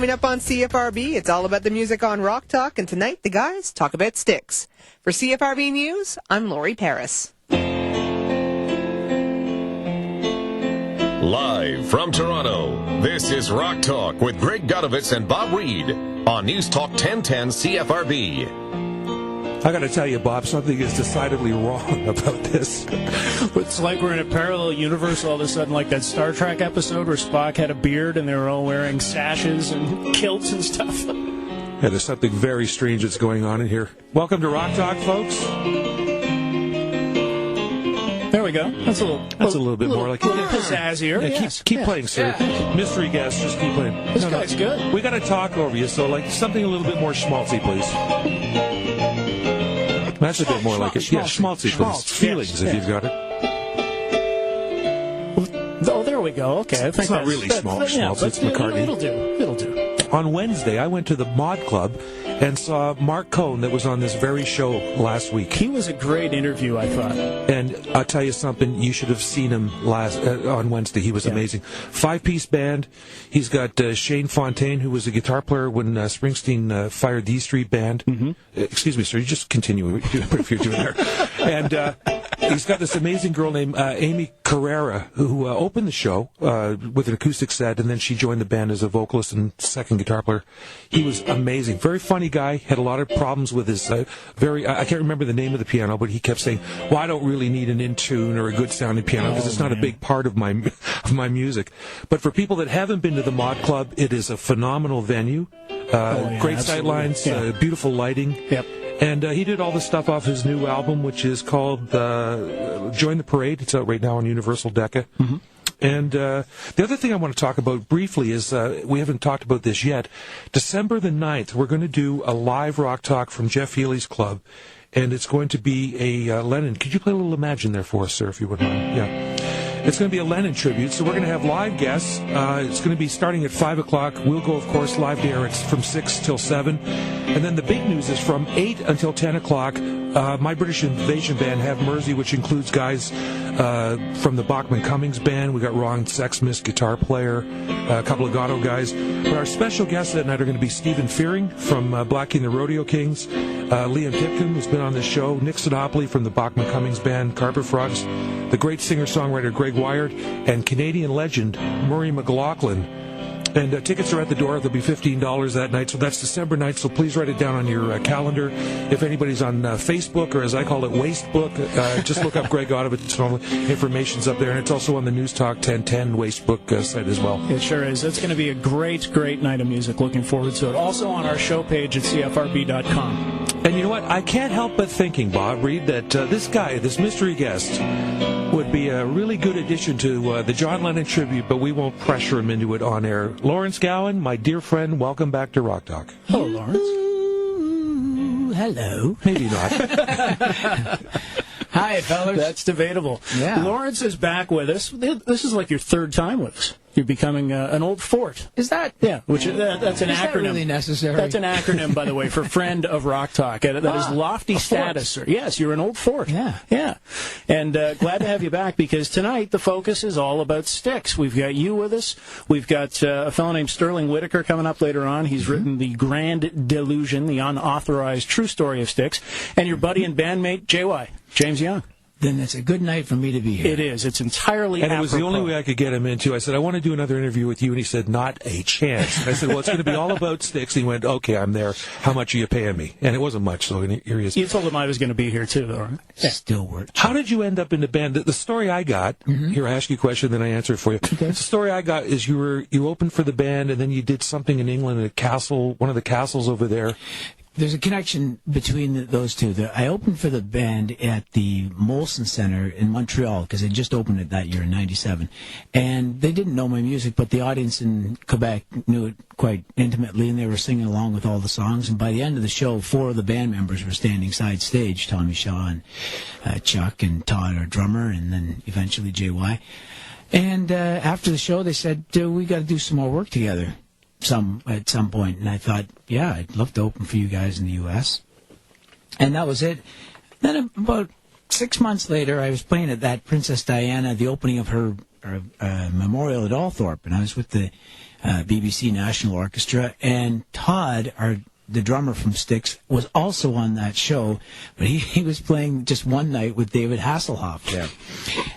Coming up on CFRB, it's all about the music on Rock Talk, and tonight the guys talk about Styx. For CFRB News, I'm Lori Paris. Live from Toronto, this is Rock Talk with Greg Gudovitz and Bob Reed on News Talk 1010 CFRB. I got to tell you, Bob, something is decidedly wrong about this. It's like we're in a parallel universe all of a sudden, like that Star Trek episode where Spock had a beard and they were all wearing sashes and kilts and stuff. Yeah, there's something very strange that's going on in here. Welcome to Rock Talk, folks. There we go. That's a little bit more like pizzazzier. Yeah, keep playing, sir. Yeah. Mystery guest, just keep playing. This guy's good. We got to talk over you, so like something a little bit more schmaltzy, please. That's a bit more like it. Yeah, schmaltzy, please. Feelings, if you've got it. Oh, there we go. Okay, I think it's not really schmaltzy. It's McCartney. It'll do. On Wednesday, I went to the Mod Club and saw Mark Cohn that was on this very show last week. He was a great interview, I thought. And I'll tell you something, you should have seen him on Wednesday. He was amazing. 5-piece band. He's got Shane Fontaine, who was a guitar player when Springsteen fired the E Street Band. Mm-hmm. Excuse me, sir, you just continue if you're doing there. And he's got this amazing girl named Amy Carrera, who opened the show with an acoustic set, and then she joined the band as a vocalist and second guitar player. He was amazing. Very funny guy. Had a lot of problems with his I can't remember the name of the piano, but he kept saying, well, I don't really need an in-tune or a good sounding piano because it's not a big part of my music. But for people that haven't been to the Mod Club, it is a phenomenal venue. Great sightlines, beautiful lighting. Yep. And he did all the stuff off his new album, which is called Join the Parade. It's out right now on Universal Decca. Mm-hmm. And the other thing I want to talk about briefly is, we haven't talked about this yet, December the 9th, we're going to do a live Rock Talk from Jeff Healy's club, and it's going to be a Lennon. Could you play a little Imagine there for us, sir, if you wouldn't mind? Yeah. It's going to be a Lennon tribute, so we're going to have live guests. It's going to be starting at 5 o'clock. We'll go, of course, live to air. It's from 6 till 7. And then the big news is from 8 until 10 o'clock, My British Invasion Band have Mersey, which includes guys from the Bachman Cummings Band. We got Ron Sexsmith, guitar player, a couple of Gatto guys. But our special guests that night are going to be Stephen Fearing from Black King the Rodeo Kings, Liam Tipton, who's been on this show, Nick Sinopoli from the Bachman Cummings Band, Carpet Frogs, the great singer-songwriter Greg Wired, and Canadian legend Murray McLaughlin. And tickets are at the door. They'll be $15 that night. So that's December 9th. So please write it down on your calendar. If anybody's on Facebook, or as I call it, Wastebook, just look up Greg Gudovitz. Information's up there. And it's also on the News Talk 1010 Wastebook site as well. It sure is. It's going to be a great, great night of music. Looking forward to it. Also on our show page at CFRB.com. And you know what? I can't help but thinking, Bob Reed, that this guy, this mystery guest, would be a really good addition to the John Lennon tribute, but we won't pressure him into it on air. Lawrence Gowan, my dear friend, welcome back to Rock Talk. Hello, Lawrence. Hello. Maybe not. Hi, fellas. That's debatable. Yeah. Lawrence is back with us. This is like your third time with us. You're becoming an old fort. Is that? Yeah, which that's an is acronym. That really necessary? That's an acronym, by the way, for friend of Rock Talk. That is lofty status. Yes, you're an old fort. Yeah. And glad to have you back, because tonight the focus is all about Styx. We've got you with us. We've got a fellow named Sterling Whitaker coming up later on. He's written the Grand Delusion, the unauthorized true story of Styx, and your buddy and bandmate James Young. Then it's a good night for me to be here. It is. It's entirely And it was the only way I could get him into. I said, I want to do another interview with you. And he said, not a chance. And I said, well, it's going to be all about Styx. And he went, okay, I'm there. How much are you paying me? And it wasn't much, so here he is. You told him I was going to be here, too, though, right? Yeah. Still works. How did you end up in the band? The story I got, here, I ask you a question, then I answer it for you. Okay. The story I got is you opened for the band, and then you did something in England at a castle, one of the castles over there. There's a connection between those two. I opened for the band at the Molson Center in Montreal, because they just opened it that year in '97. And they didn't know my music, but the audience in Quebec knew it quite intimately, and they were singing along with all the songs. And by the end of the show, 4 of the band members were standing side stage, Tommy Shaw and Chuck and Todd, our drummer, and then eventually JY. And after the show, they said, we got to do some more work together. At some point, and I thought, yeah, I'd love to open for you guys in the U.S. And that was it. Then about 6 months later, I was playing at that Princess Diana, the opening of her memorial at Althorpe, and I was with the BBC National Orchestra, and Todd, the drummer from Styx, was also on that show, but he was playing just one night with David Hasselhoff there.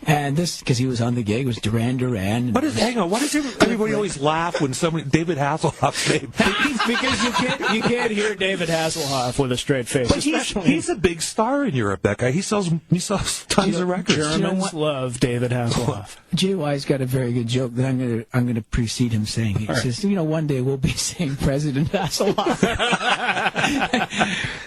And this, because he was on the gig, was Duran Duran. Hang on, why does everybody always laugh when David Hasselhoff's name? Because you can't hear David Hasselhoff with a straight face. But he's a big star in Europe, that guy. He sells tons of records. Germans love David Hasselhoff. JY's got a very good joke that I'm gonna precede him saying. He says, one day we'll be saying President Hasselhoff.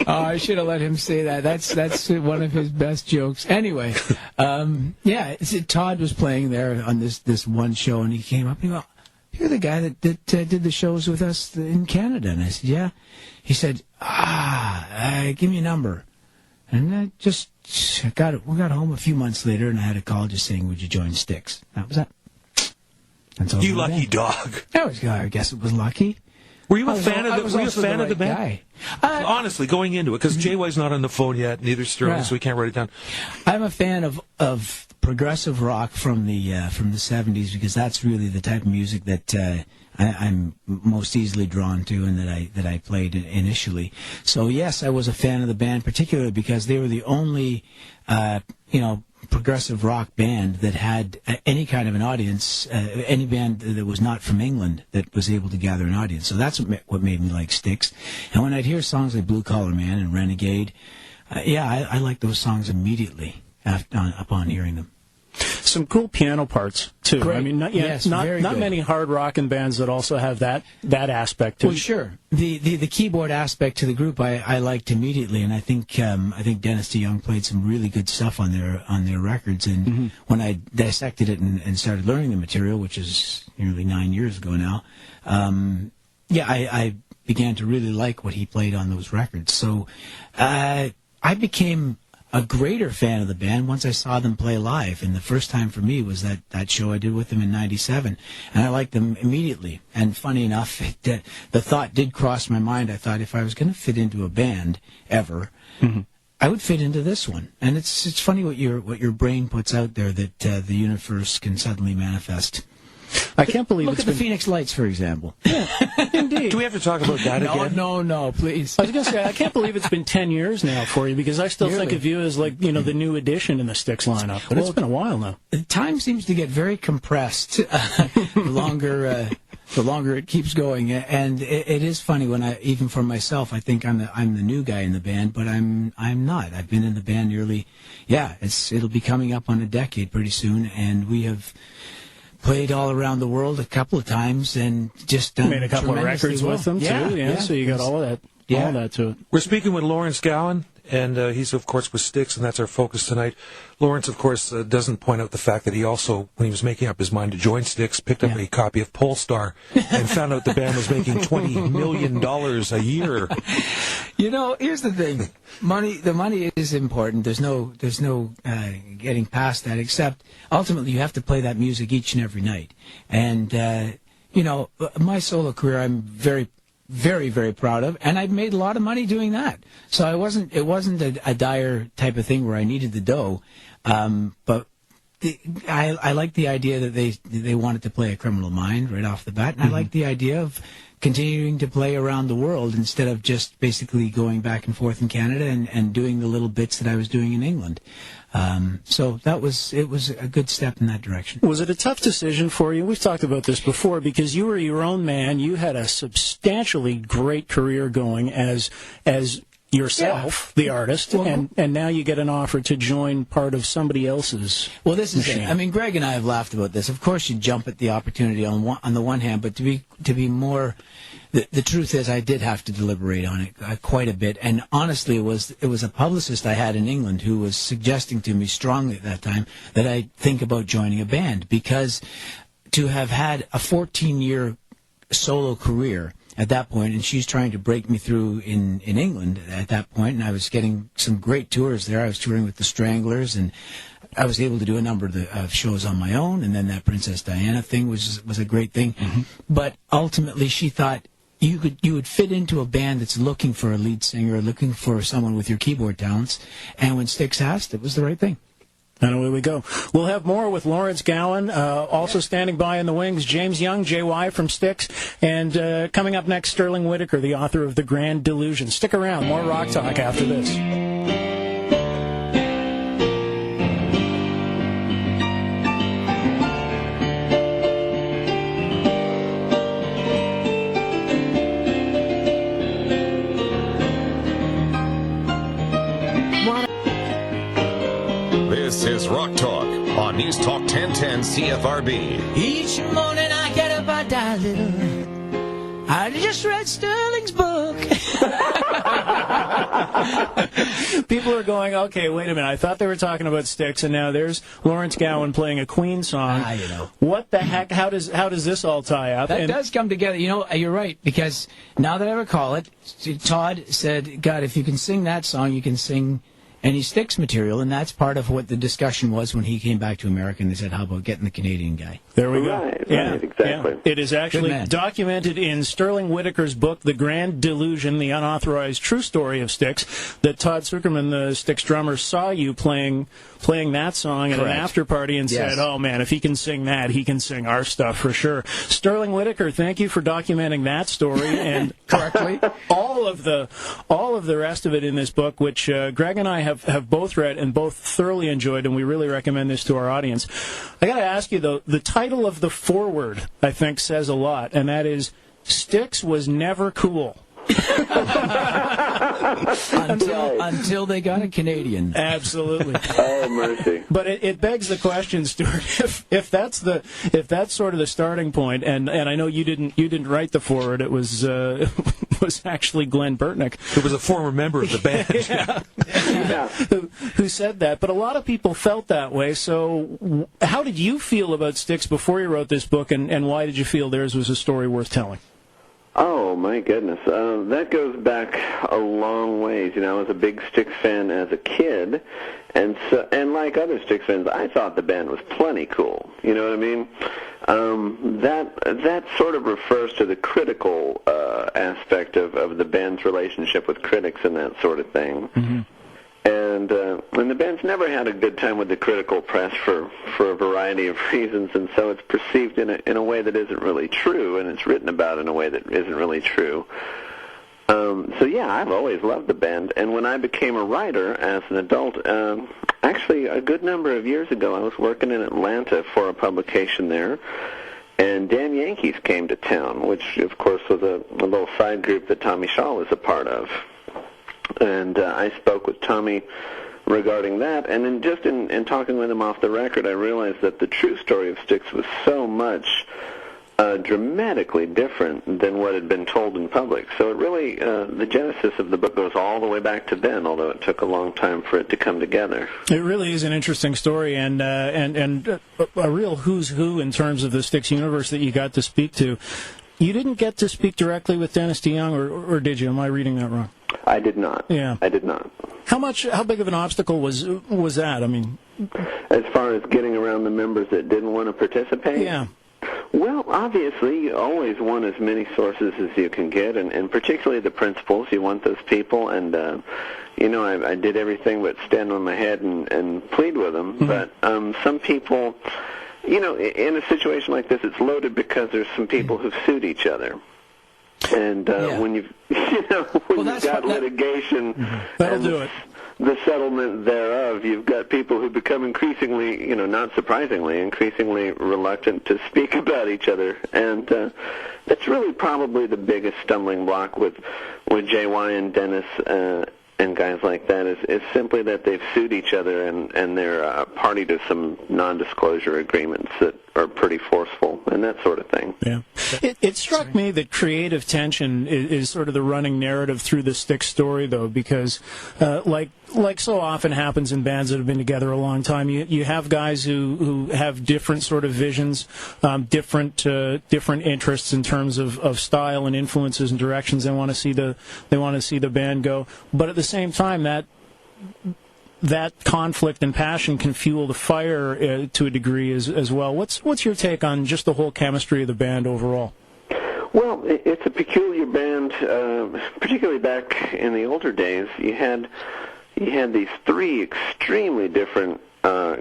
I should have let him say that. That's one of his best jokes. Anyway, Todd was playing there on this one show, and he came up and he goes, "You're the guy that did the shows with us in Canada." And I said, "Yeah." He said, "Give me a number." And I just we got home a few months later, and I had a call just saying, "Would you join Styx?" That was that. That's all. You lucky dog. I guess it was lucky. Were you a fan of the band? Honestly, going into it, because JY's not on the phone yet, neither Sterling, so we can't write it down. I'm a fan of progressive rock from the 70s, because that's really the type of music that I'm most easily drawn to, and that I played initially. So yes, I was a fan of the band, particularly because they were the only progressive rock band that had any kind of an audience, any band that was not from England that was able to gather an audience. So that's what made me like Styx. And when I'd hear songs like Blue Collar Man and Renegade, I liked those songs immediately upon hearing them. Some cool piano parts too. Great. I mean, not many hard rockin' bands that also have that aspect to it. Well, sure. The keyboard aspect to the group I liked immediately, and I think Dennis DeYoung played some really good stuff on their records. And when I dissected it and started learning the material, which is nearly 9 years ago now, I began to really like what he played on those records. So I became a greater fan of the band once I saw them play live, and the first time for me was that show I did with them in '97, and I liked them immediately. And funny enough, the thought did cross my mind. I thought if I was going to fit into a band ever, I would fit into this one. And it's funny what your brain puts out there, that the universe can suddenly manifest. I can't believe Look at the Phoenix Lights, for example. Indeed. Do we have to talk about that again? No, please. I was going to say, I can't believe it's been 10 years now for you, because I still think of you as like, the new addition in the Styx lineup. But it's been a while now. Time seems to get very compressed the longer it keeps going. And it is funny when even for myself, I think I'm the new guy in the band, but I'm not. I've been in the band it'll be coming up on a decade pretty soon, and we have played all around the world a couple of times, and just done made a couple of records with them too. So you got all of that to it. We're speaking with Lawrence Gowan, and he's of course with Styx, and that's our focus tonight. Lawrence, of course, doesn't point out the fact that he also, when he was making up his mind to join Styx, picked up a copy of Polestar and found out the band was making $20 million a year. Here's the thing: the money is important. There's no getting past that. Except ultimately, you have to play that music each and every night. And my solo career, I'm very, very, very proud of, and I've made a lot of money doing that. So it wasn't a dire type of thing where I needed the dough. But I like the idea that they wanted to play A Criminal Mind right off the bat, and I like the idea of continuing to play around the world instead of just basically going back and forth in Canada and doing the little bits that I was doing in England. So it was a good step in that direction. Was it a tough decision for you? We've talked about this before, because you were your own man. You had a substantially great career going as yourself, the artist, and now you get an offer to join part of somebody else's. Well, this is machine. it. I mean, Greg and I have laughed about this. Of course, you jump at the opportunity on the one hand, but to be more, the truth is, I did have to deliberate on it quite a bit. And honestly, it was a publicist I had in England who was suggesting to me strongly at that time that I think about joining a band, because to have had a 14-year solo career at that point, and she's trying to break me through in England at that point, and I was getting some great tours there. I was touring with the Stranglers, and I was able to do a number of shows on my own, and then that Princess Diana thing was a great thing. But ultimately, she thought you would fit into a band that's looking for a lead singer, looking for someone with your keyboard talents, and when Styx asked, it was the right thing. And away we go. We'll have more with Lawrence Gowan, also standing by in the wings, James Young, JY from Styx, and coming up next, Sterling Whitaker, the author of The Grand Delusion. Stick around, more Rock Talk after this. This is Rock Talk on News Talk 1010 CFRB. Each morning I get up, I die a little. I just read Sterling's book. People are going, okay, wait a minute. I thought they were talking about Styx, and now there's Lawrence Gowan playing a Queen song. You know. What the heck? How does this all tie up? That does come together. You know, you're right, because now that I recall it, Todd said, God, if you can sing that song, you can sing any Styx material, and that's part of what the discussion was when he came back to America, and they said, how about getting the Canadian guy? There we go. Right, exactly. Yeah. It is actually documented in Sterling Whitaker's book, The Grand Delusion, the unauthorized true story of Styx, that Todd Zuckerman, the Styx drummer, saw you playing that song at an after party and said, oh man, if he can sing that, he can sing our stuff for sure. Sterling Whitaker, thank you for documenting that story and correctly all of the rest of it in this book, which Greg and I have both read and both thoroughly enjoyed, and we really recommend this to our audience. I got to ask you though, the title of the foreword, I think, says a lot, and that is, Styx was never cool. until they got a Canadian. Absolutely. Oh, mercy. But it begs the question, Stuart, if that's sort of the starting point, and I know you didn't write the foreword, it was actually Glenn Burtnick. It was a former member of the band. Who said that. But a lot of people felt that way. So how did you feel about Styx before you wrote this book, and why did you feel theirs was a story worth telling? Oh, my goodness. That goes back a long ways. You know, I was a big Styx fan as a kid, and like other Styx fans, I thought the band was plenty cool. You know what I mean? That sort of refers to the critical aspect of the band's relationship with critics and that sort of thing. Mm-hmm. And the band's never had a good time with the critical press for a variety of reasons, and so it's perceived in a way that isn't really true, and it's written about in a way that isn't really true. So yeah, I've always loved the band, and when I became a writer as an adult, actually a good number of years ago, I was working in Atlanta for a publication there, and Dan Yankees came to town, which of course was a little side group that Tommy Shaw was a part of. And I spoke with Tommy regarding that, and then just in talking with him off the record, I realized that the true story of Styx was so much dramatically different than what had been told in public. So it really, the genesis of the book goes all the way back to then, although it took a long time for it to come together. It really is an interesting story, and a real who's who in terms of the Styx universe that you got to speak to. You didn't get to speak directly with Dennis DeYoung, or did you? Am I reading that wrong? I did not. Yeah. I did not. How big of an obstacle was that? I mean, as far as getting around the members that didn't want to participate? Yeah. Well, obviously, you always want as many sources as you can get, and particularly the principals. You want those people, and I did everything but stand on my head and plead with them. Mm-hmm. But some people, in a situation like this, it's loaded because there's some people who've sued each other. And when you've got litigation, that'll do it. The settlement thereof, you've got people who become increasingly, not surprisingly, increasingly reluctant to speak about each other, and that's really probably the biggest stumbling block with JY and Dennis and guys like that is simply that they've sued each other and they're party to some non-disclosure agreements that are pretty forceful and that sort of thing. Yeah. It struck me that creative tension is sort of the running narrative through the Styx story, though, because like so often happens in bands that have been together a long time, you have guys who have different sort of visions, different interests in terms of style and influences and directions they want to see the band go. But at the same time, that conflict and passion can fuel the fire to a degree as well. What's your take on just the whole chemistry of the band overall? Well, it's a peculiar band, particularly back in the older days. You had these three extremely different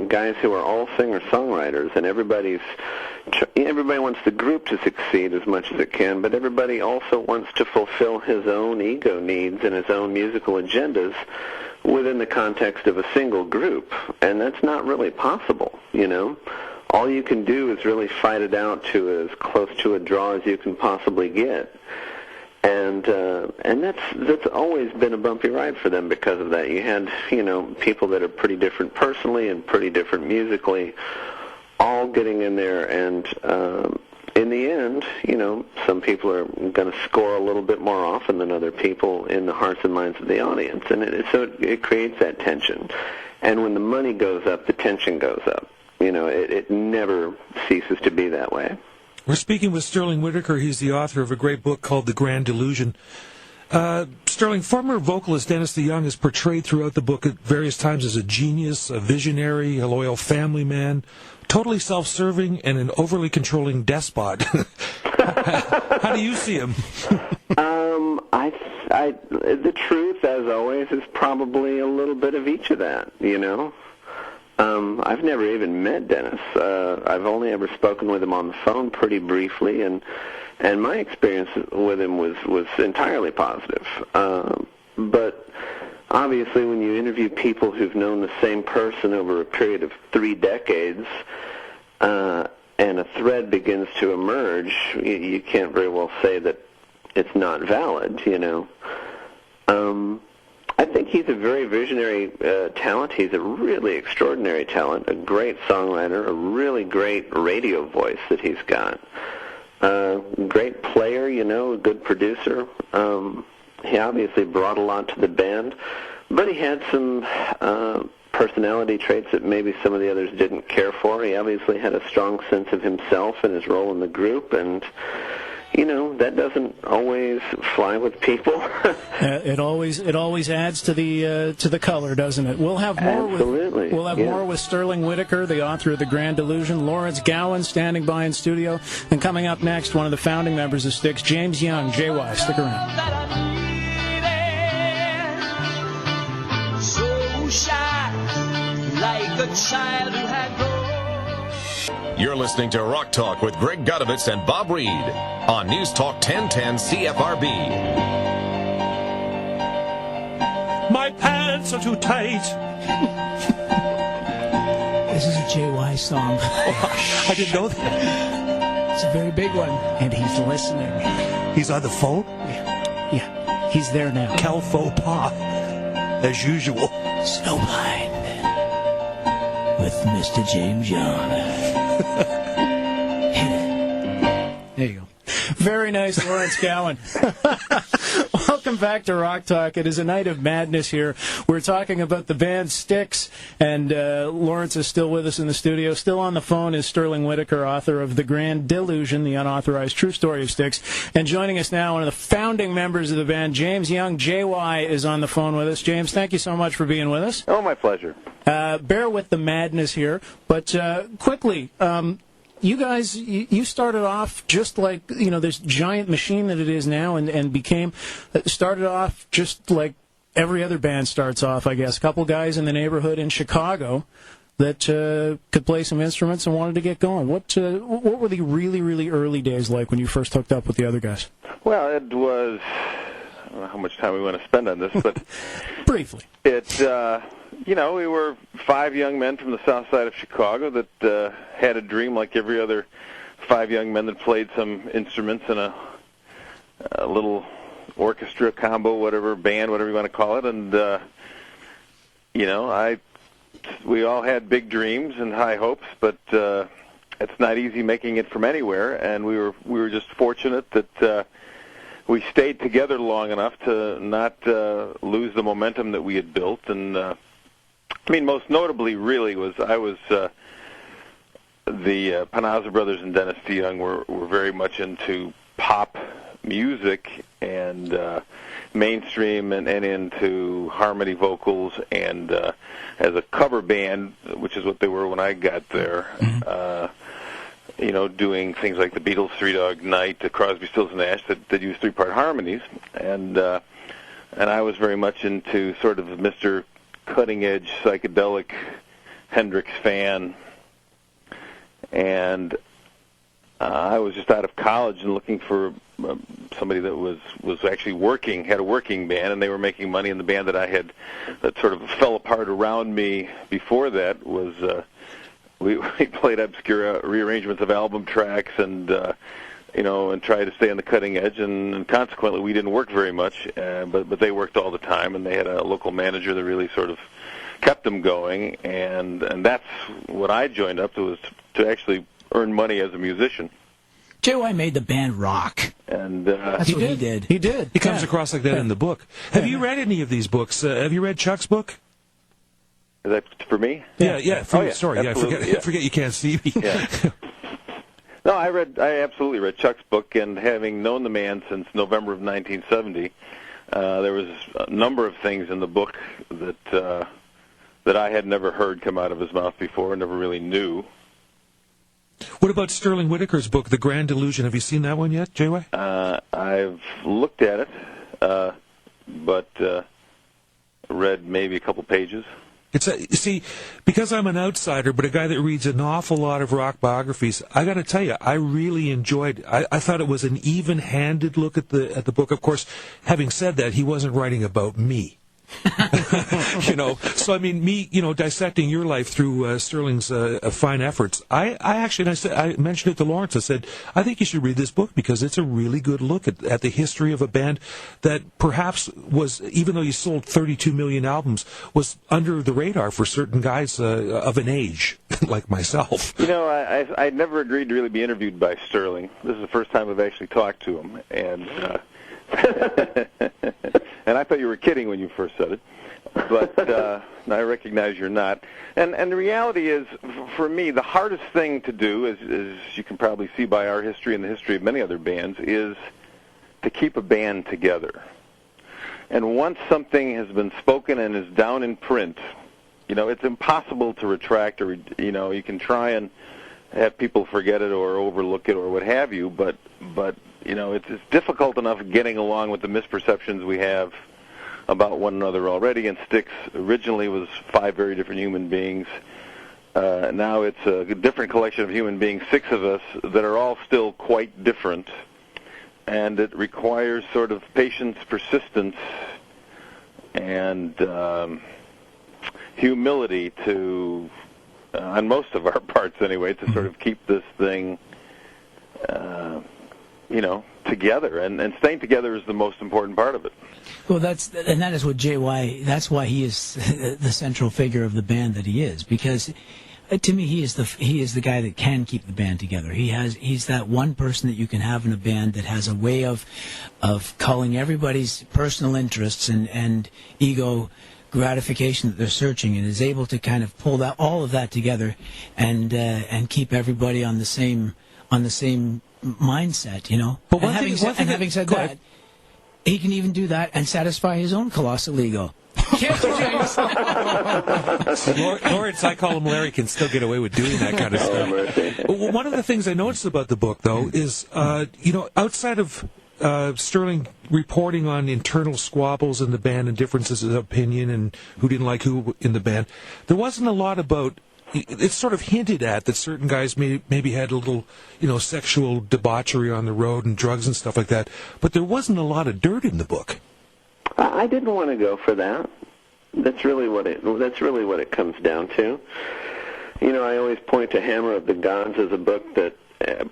guys who are all singer-songwriters, and everybody wants the group to succeed as much as it can, but everybody also wants to fulfill his own ego needs and his own musical agendas within the context of a single group, and that's not really possible, you know. All you can do is really fight it out to as close to a draw as you can possibly get. And that's always been a bumpy ride for them because of that. You had, you know, people that are pretty different personally and pretty different musically, all getting in there, and in the end, you know, some people are going to score a little bit more often than other people in the hearts and minds of the audience, and it creates that tension. And when the money goes up, the tension goes up. You know, it never ceases to be that way. We're speaking with Sterling Whitaker. He's the author of a great book called The Grand Delusion. Sterling, former vocalist Dennis DeYoung is portrayed throughout the book at various times as a genius, a visionary, a loyal family man, totally self-serving, and an overly controlling despot. How do you see him? The truth, as always, is probably a little bit of each of that, you know. I've never even met Dennis. I've only ever spoken with him on the phone pretty briefly, and my experience with him was entirely positive. But obviously when you interview people who've known the same person over a period of 3 decades, and a thread begins to emerge, you can't very well say that it's not valid, you know. I think he's a very visionary talent. He's a really extraordinary talent, a great songwriter, a really great radio voice that he's got. Great player, you know, a good producer. He obviously brought a lot to the band, but he had some personality traits that maybe some of the others didn't care for. He obviously had a strong sense of himself and his role in the group, and you know, that doesn't always fly with people. It always adds to the color, doesn't it? We'll have more. Absolutely. More with Sterling Whitaker, the author of The Grand Delusion. Lawrence Gowan standing by in studio, and coming up next, one of the founding members of Styx, James Young. JY, stick around. So shy, like a child who had grown. You're listening to Rock Talk with Greg Gudovitz and Bob Reed on News Talk 1010 CFRB. My pants are too tight. This is a JY song. I didn't know that. It's a very big one. And he's listening. He's on the phone? Yeah, he's there now. Quel faux pas, as usual. Snowblind with Mr. James Young. There you go. Very nice, Lawrence Gowan. Welcome back to Rock Talk. It is a night of madness here. We're talking about the band Styx, and Lawrence is still with us in the studio. Still on the phone is Sterling Whitaker, author of The Grand Delusion, the unauthorized true story of Styx. And joining us now, one of the founding members of the band, James Young, JY, is on the phone with us. James, thank you so much for being with us. Oh, my pleasure. Bear with the madness here, but quickly, you guys, you started off just like, you know, this giant machine that it is now, and started off just like every other band starts off, I guess. A couple guys in the neighborhood in Chicago that could play some instruments and wanted to get going. What were the really, really early days like when you first hooked up with the other guys? Well, it was, I don't know how much time we want to spend on this, but briefly. You know, we were 5 young men from the south side of Chicago that had a dream like every other 5 young men that played some instruments in a little orchestra combo, whatever, band, whatever you want to call it. And, you know, we all had big dreams and high hopes, but it's not easy making it from anywhere. And we were just fortunate that we stayed together long enough to not lose the momentum that we had built. And I mean, most notably, really, I was the Panazza brothers and Dennis DeYoung were very much into pop music and mainstream and into harmony vocals, and as a cover band, which is what they were when I got there, you know, doing things like the Beatles' Three Dog Night, the Crosby, Stills and Nash that used 3-part harmonies, and I was very much into sort of Mr. cutting-edge psychedelic Hendrix fan, and I was just out of college and looking for somebody that was actually had a working band, and they were making money. And the band that sort of fell apart around me before that was we played obscure rearrangements of album tracks and and tried to stay on the cutting edge, and consequently we didn't work very much, but they worked all the time, and they had a local manager that really sort of kept them going, and that's what I joined up to, was to actually earn money as a musician. J.Y. made the band rock. And that's what he did. He did. He comes across like that in the book. Have you read any of these books? Have you read Chuck's book? Is that for me? Yeah. Sorry, absolutely, I forget you can't see me. Yeah. No, I absolutely read Chuck's book, and having known the man since November of 1970, there was a number of things in the book that I had never heard come out of his mouth before, never really knew. What about Sterling Whitaker's book, The Grand Delusion? Have you seen that one yet, J.Y.? I've looked at it, but read maybe a couple pages. See, because I'm an outsider, but a guy that reads an awful lot of rock biographies, I got to tell you, I really enjoyed. I thought it was an even-handed look at the book. Of course, having said that, he wasn't writing about me. So I mean, me, dissecting your life through Sterling's fine efforts. I mentioned it to Lawrence. I said, I think you should read this book because it's a really good look at the history of a band that perhaps was, even though you sold 32 million albums, was under the radar for certain guys of an age like myself. I never agreed to really be interviewed by Sterling. This is the first time I've actually talked to him, and and I thought you were kidding when you first said it, but I recognize you're not. And the reality is, for me, the hardest thing to do, as you can probably see by our history and the history of many other bands, is to keep a band together. And once something has been spoken and is down in print, it's impossible to retract, or you can try and have people forget it or overlook it or what have you, but it's difficult enough getting along with the misperceptions we have about one another already. And Styx originally was 5 very different human beings. Now it's a different collection of human beings, 6 of us, that are all still quite different. And it requires sort of patience, persistence, and humility to, on most of our parts anyway, to sort of keep this thing together, and staying together is the most important part of it. Well, that is what J.Y. That's why he is the central figure of the band that he is, because to me he is the guy that can keep the band together. He's that one person that you can have in a band that has a way of culling everybody's personal interests and ego gratification that they're searching, and is able to kind of pull all of that together and keep everybody on the same mindset, But having said that, he can even do that and satisfy his own colossal ego. Lawrence, I call him Larry, can still get away with doing that kind of stuff. One of the things I noticed about the book, though, is, outside of Sterling reporting on internal squabbles in the band and differences of opinion and who didn't like who in the band, there wasn't a lot about. It's sort of hinted at that certain guys maybe had a little, sexual debauchery on the road and drugs and stuff like that, but there wasn't a lot of dirt in the book. I didn't want to go for that. That's really what it comes down to. I always point to Hammer of the Gods as a book that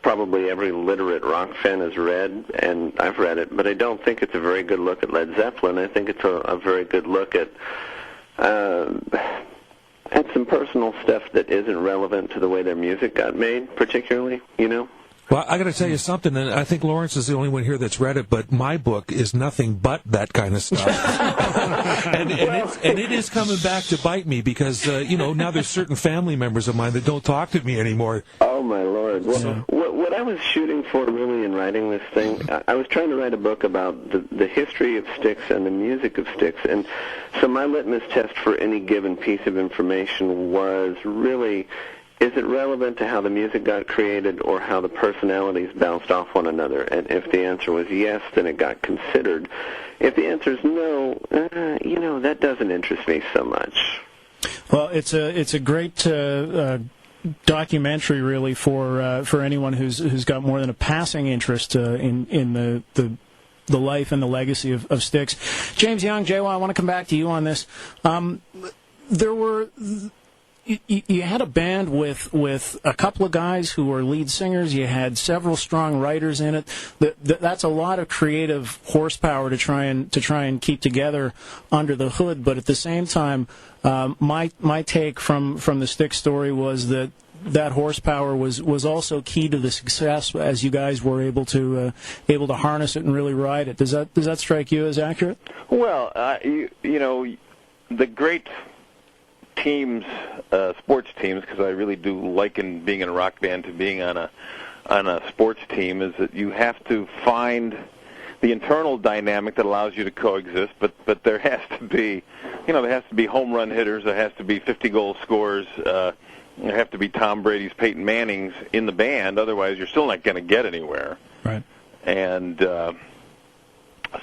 probably every literate rock fan has read, and I've read it, but I don't think it's a very good look at Led Zeppelin. I think it's a very good look at some personal stuff that isn't relevant to the way their music got made, particularly, Well, I got to tell you something, and I think Lawrence is the only one here that's read it, but my book is nothing but that kind of stuff. and it is coming back to bite me because, now there's certain family members of mine that don't talk to me anymore. Oh, my Lord. Well, what I was shooting for really in writing this thing, I was trying to write a book about the history of Styx and the music of Styx, and so my litmus test for any given piece of information was really, is it relevant to how the music got created or how the personalities bounced off one another? And if the answer was yes, then it got considered. If the answer is no, that doesn't interest me so much. Well, it's a great documentary, really, for anyone who's got more than a passing interest in the life and the legacy of Styx. James Young, JY, I want to come back to you on this. You had a band with a couple of guys who were lead singers. You had several strong writers in it. That's a lot of creative horsepower to try and keep together under the hood. But at the same time, my take from the Styx story was that horsepower was also key to the success, as you guys were able to harness it and really ride it. Does that strike you as accurate? Well, you know, the great teams, sports teams, because I really do liken being in a rock band to being on a sports team, is that you have to find the internal dynamic that allows you to coexist, but there has to be, home run hitters, there has to be 50-goal scorers, there have to be Tom Brady's, Peyton Manning's in the band, otherwise you're still not going to get anywhere. Right. And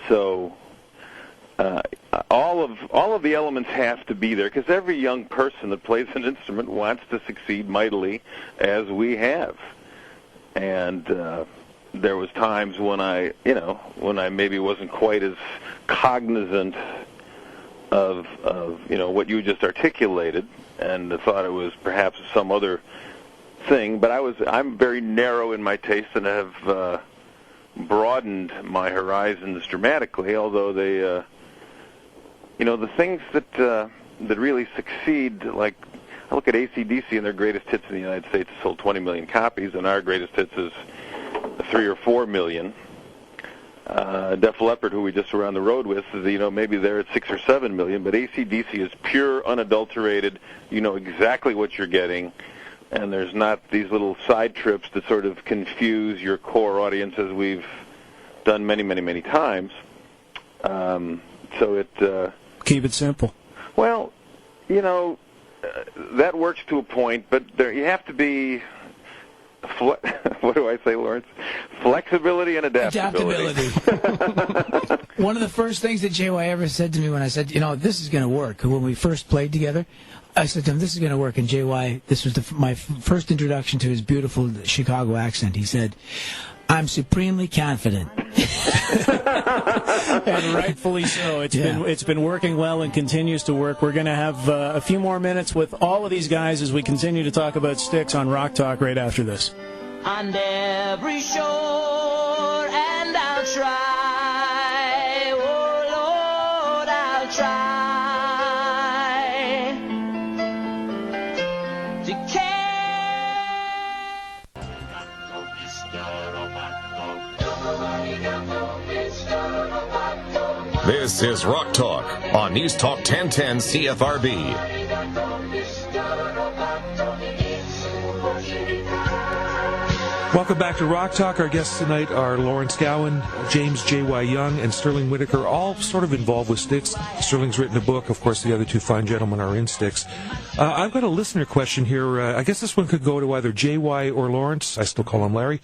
so all of the elements have to be there, because every young person that plays an instrument wants to succeed mightily, as we have. And there was times when I maybe wasn't quite as cognizant of what you just articulated, and thought it was perhaps some other thing. But I'm very narrow in my taste, and have broadened my horizons dramatically. Although they the things that really succeed, like I look at AC/DC and their greatest hits in the United States sold 20 million copies, and our greatest hits is 3 or 4 million. Def Leppard, who we just were on the road with, is, maybe they're at 6 or 7 million, but AC/DC is pure, unadulterated. You know exactly what you're getting, and there's not these little side trips that sort of confuse your core audience, as we've done many, many, many times. So it... Keep it simple. Well, that works to a point, but you have to be... what do I say, Lawrence? Flexibility and adaptability. One of the first things that JY ever said to me when I said, this is going to work, when we first played together, I said to him, this is going to work. And JY, this was my first introduction to his beautiful Chicago accent. He said, I'm supremely confident. And rightfully so. It's been working well and continues to work. We're going to have a few more minutes with all of these guys as we continue to talk about Styx on Rock Talk right after this. On every shore, and I'll try, oh Lord, I'll try to care. This is Rock Talk on News Talk 1010 CFRB. Welcome back to Rock Talk. Our guests tonight are Lawrence Gowan, James J.Y. Young, and Sterling Whitaker, all sort of involved with Styx. Sterling's written a book. Of course, the other two fine gentlemen are in Styx. I've got a listener question here. I guess this one could go to either J.Y. or Lawrence. I still call him Larry.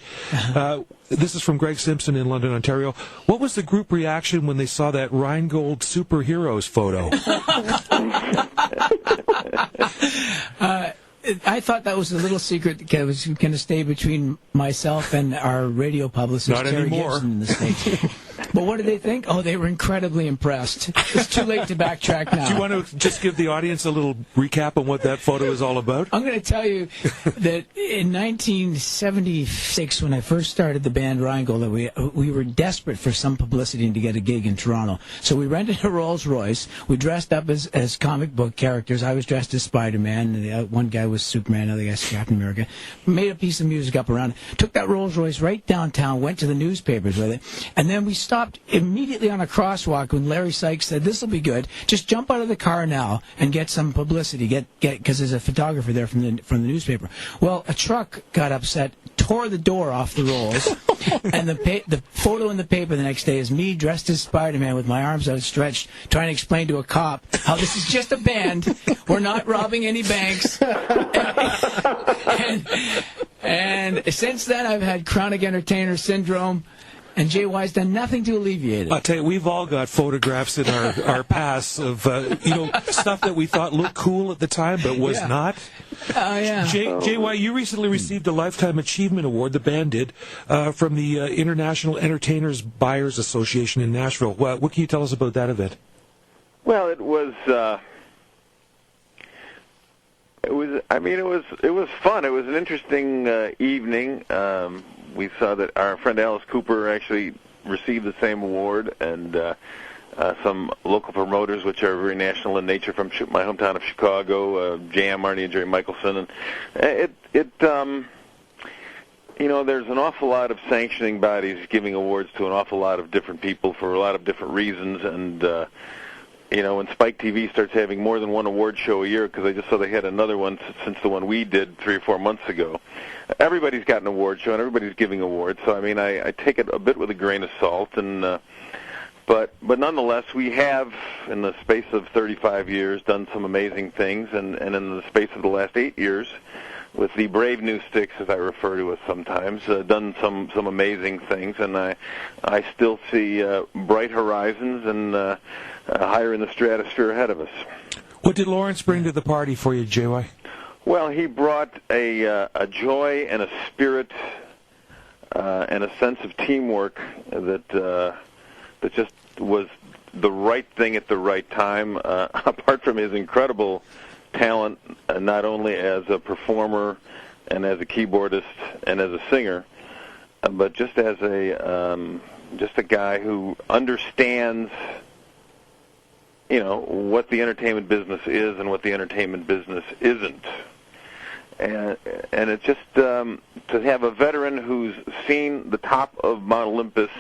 This is from Greg Simpson in London, Ontario. What was the group reaction when they saw that Rheingold Superheroes photo? I thought that was a little secret that was going to stay between myself and our radio publicist, Not Terry anymore. Gibson, in the States. But what did they think? Oh, they were incredibly impressed. It's too late to backtrack now. Do you want to just give the audience a little recap on what that photo is all about? I'm going to tell you that in 1976, when I first started the band Rheingold, that we were desperate for some publicity to get a gig in Toronto. So we rented a Rolls Royce. We dressed up as comic book characters. I was dressed as Spider-Man. One guy was Superman, another guy's Captain America. Made a piece of music up around it. Took that Rolls Royce right downtown, went to the newspapers with it, and then we stopped immediately on a crosswalk when Larry Sykes said, "This will be good. Just jump out of the car now and get some publicity. Get because there's a photographer there from the newspaper." Well, a truck got upset, tore the door off the rolls, and the photo in the paper the next day is me dressed as Spider-Man with my arms outstretched, trying to explain to a cop how this is just a band. We're not robbing any banks. And since then, I've had chronic entertainer syndrome. And JY's done nothing to alleviate it. I'll tell you, we've all got photographs in our past of stuff that we thought looked cool at the time, but was not. Oh, yeah. JY, you recently received a Lifetime Achievement Award, the band did, from the International Entertainers Buyers Association in Nashville. What can you tell us about that event? Well, it was fun. It was an interesting evening. We saw that our friend Alice Cooper actually received the same award, and some local promoters, which are very national in nature, from my hometown of Chicago, J.M. Marnie and Jerry Michelson. And there's an awful lot of sanctioning bodies giving awards to an awful lot of different people for a lot of different reasons, and when Spike TV starts having more than one award show a year, because I just saw they had another one since the one we did 3 or 4 months ago, everybody's got an award show and everybody's giving awards. So I take it a bit with a grain of salt, and but nonetheless, we have, in the space of 35 years, done some amazing things, and in the space of the last 8 years, with the brave new Styx, as I refer to it sometimes, done some amazing things, and I still see bright horizons and higher in the stratosphere ahead of us. What did Lawrence bring to the party for you, JY? Well, he brought a joy and a spirit and a sense of teamwork that just was the right thing at the right time. Apart from his incredible talent, not only as a performer and as a keyboardist and as a singer, but just as a guy who understands what the entertainment business is and what the entertainment business isn't. And it's just to have a veteran who's seen the top of Mount Olympus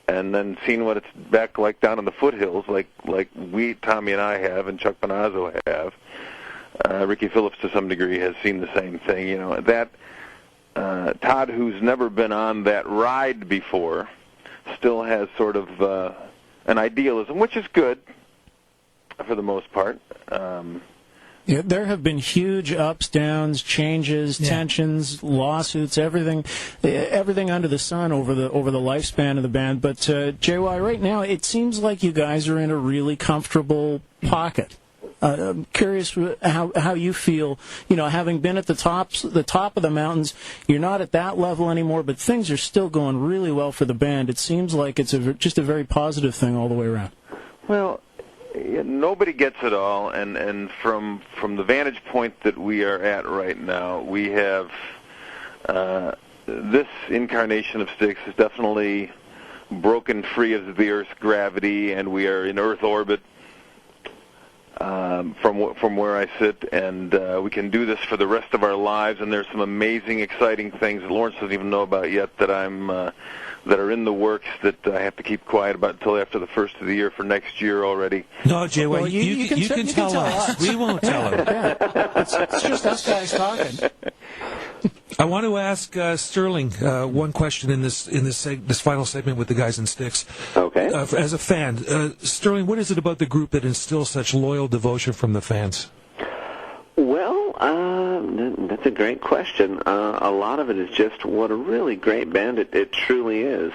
and then seen what it's back like down in the foothills, like Tommy and I have, and Chuck Panazzo have. Ricky Phillips, to some degree, has seen the same thing. That Todd, who's never been on that ride before, still has sort of an idealism, which is good for the most part. Yeah, there have been huge ups, downs, changes, tensions, lawsuits, everything under the sun over the lifespan of the band. But JY, right now it seems like you guys are in a really comfortable pocket. I'm curious how you feel. Having been at the top of the mountains, you're not at that level anymore, but things are still going really well for the band. It seems like it's just a very positive thing all the way around. Well, nobody gets it all, and from the vantage point that we are at right now, we have this incarnation of Styx is definitely broken free of the Earth's gravity, and we are in Earth orbit from where I sit, and we can do this for the rest of our lives. And there's some amazing, exciting things that Lawrence doesn't even know about yet that are in the works that I have to keep quiet about until after the first of the year for next year already. No, Jay, you can tell us. We won't tell him. It's just us guys talking. I want to ask Sterling one question in this final segment with the guys in Styx. Okay. As a fan, Sterling, what is it about the group that instills such loyal devotion from the fans? Well, that's a great question. A lot of it is just what a really great band it truly is.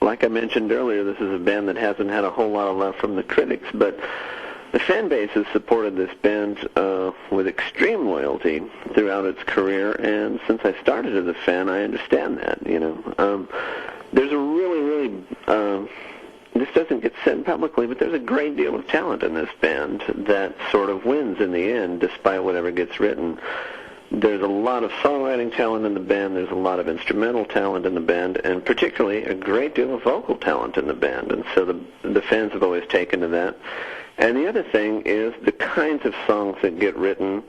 Like I mentioned earlier, this is a band that hasn't had a whole lot of love from the critics, but the fan base has supported this band with extreme loyalty throughout its career, and since I started as a fan, I understand that. There's a really this doesn't get said publicly, but there's a great deal of talent in this band that sort of wins in the end, despite whatever gets written. There's a lot of songwriting talent in the band, there's a lot of instrumental talent in the band, and particularly a great deal of vocal talent in the band, and so the fans have always taken to that. And the other thing is the kinds of songs that get written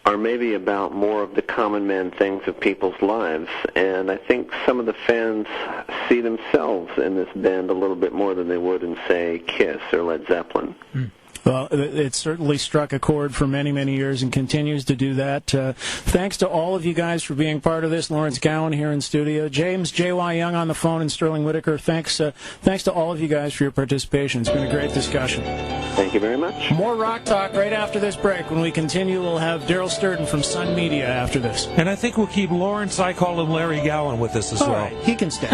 are maybe about more of the common man things of people's lives, and I think some of the fans see themselves in this band a little bit more than they would in, say, Kiss or Led Zeppelin. Well, it certainly struck a chord for many, many years and continues to do that. Thanks to all of you guys for being part of this. Lawrence Gowan here in studio. James, J.Y. Young on the phone, and Sterling Whitaker. Thanks to all of you guys for your participation. It's been a great discussion. Thank you very much. More Rock Talk right after this break. When we continue, we'll have Daryl Sturden from Sun Media after this. And I think we'll keep Lawrence, I call him Larry Gowan, with us as well. All right, he can stay.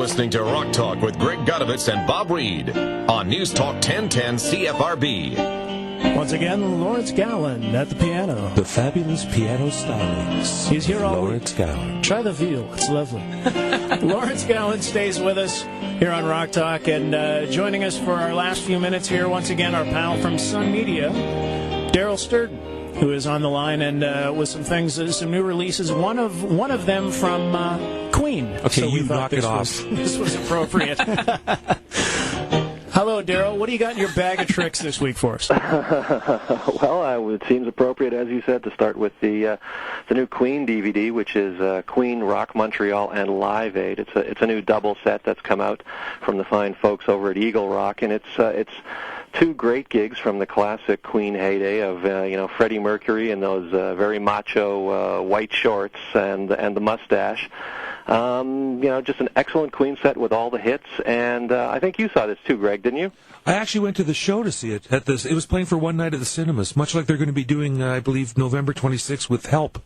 listening to Rock Talk with Greg Gudovitz and Bob Reed on News Talk 1010 CFRB. Once again, Lawrence Gowan at the piano. The fabulous piano stylings. He's here all Lawrence Gowan. Try the veal. It's lovely. Lawrence Gowan stays with us here on Rock Talk, and joining us for our last few minutes here, once again, our pal from Sun Media, Daryl Sturden, who is on the line, and with some things, some new releases. One of them from Queen. Okay, so you knock it off. This was appropriate. Hello, Daryl. What do you got in your bag of tricks this week for us? Well, it seems appropriate, as you said, to start with the new Queen DVD, which is Queen, Rock Montreal, and Live Aid. It's a new double set that's come out from the fine folks over at Eagle Rock, and it's two great gigs from the classic Queen heyday of Freddie Mercury and those very macho white shorts and the mustache. Just an excellent Queen set with all the hits, and I think you saw this too, Greg, didn't you? I actually went to the show to see it. It was playing for one night at the cinemas, much like they're going to be doing, I believe, November 26th with Help.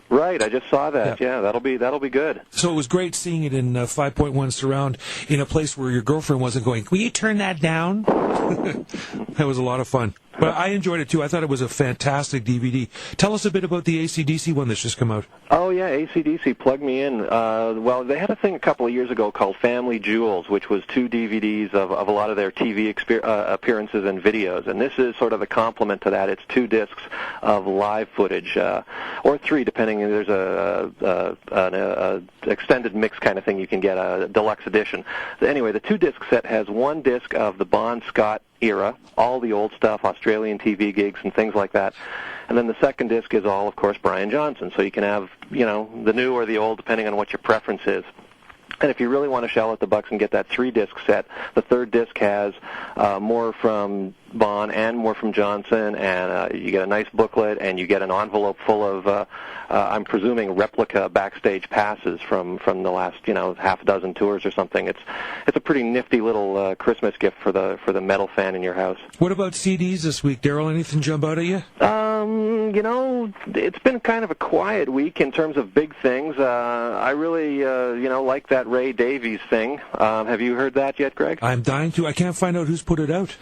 Right, I just saw that. Yeah, that'll be good. So it was great seeing it in 5.1 surround in a place where your girlfriend wasn't going, will you turn that down? That was a lot of fun. But I enjoyed it, too. I thought it was a fantastic DVD. Tell us a bit about the AC/DC one that's just come out. Oh, yeah, AC/DC plugged me in. Well, they had a thing a couple of years ago called Family Jewels, which was 2 DVDs of a lot of their TV appearances and videos. And this is sort of the complement to that. It's 2 discs of live footage, or 3, depending. There's an extended mix kind of thing you can get, a deluxe edition. Anyway, the 2-disc set has 1 disc of the Bon-Scott era, all the old stuff, Australian TV gigs and things like that. And then the second disc is all, of course, Brian Johnson. So you can have, the new or the old, depending on what your preference is. And if you really want to shell out the bucks and get that 3-disc set, the third disc has more from Bon and more from Johnson, and you get a nice booklet, and you get an envelope full of, I'm presuming, replica backstage passes from the last, half a dozen tours or something. It's a pretty nifty little Christmas gift for the metal fan in your house. What about CDs this week, Daryl? Anything jump out at you? It's been kind of a quiet week in terms of big things. I really, like that Ray Davies thing. Have you heard that yet, Greg? I'm dying to. I can't find out who's put it out.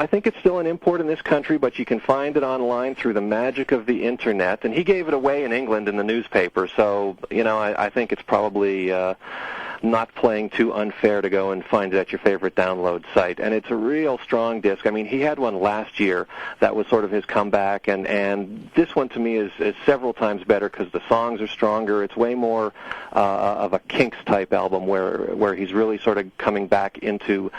I think it's still an import in this country, but you can find it online through the magic of the Internet. And he gave it away in England in the newspaper, so, I think it's probably not playing too unfair to go and find it at your favorite download site. And it's a real strong disc. I mean, he had one last year that was sort of his comeback, and this one to me is several times better because the songs are stronger. It's way more of a Kinks type album where he's really sort of coming back into,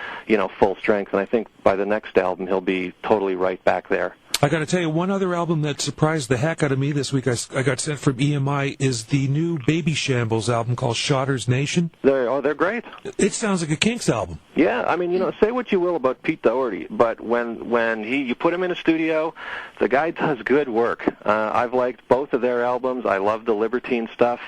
full strength. And I think by the next album he'll be totally right back there. I got to tell you, one other album that surprised the heck out of me this week, I got sent from EMI, is the new Baby Shambles album called Shotter's Nation. They're great. It sounds like a Kinks album. Yeah, I mean, say what you will about Pete Doherty, but when you put him in a studio, the guy does good work. I've liked both of their albums. I love the Libertine stuff.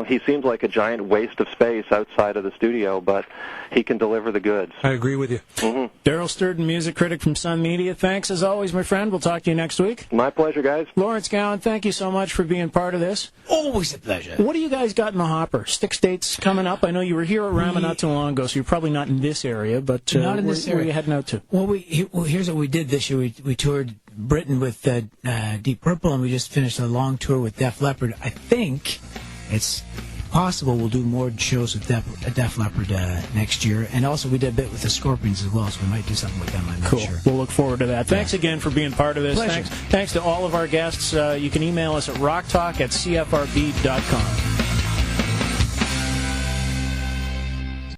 He seems like a giant waste of space outside of the studio, but he can deliver the goods. I agree with you. Mm-hmm. Daryl Sturden, music critic from Sun Media. Thanks, as always, my friend. We'll talk to you next week. My pleasure, guys. Lawrence Gowan, thank you so much for being part of this. Always a pleasure. What do you guys got in the hopper? Styx dates coming up. I know you were here at Rama not too long ago, so you're probably not in this area, but not in this area. Where are you heading out to? Well, here's what we did this year. We toured Britain with Deep Purple, and we just finished a long tour with Def Leppard. I think it's possible we'll do more shows with Def Leppard next year, and also we did a bit with the Scorpions as well, so we might do something with them. I'm not sure. We'll look forward to that. Thanks again for being part of this. Pleasure. Thanks to all of our guests. You can email us at rocktalk@cfrb.com.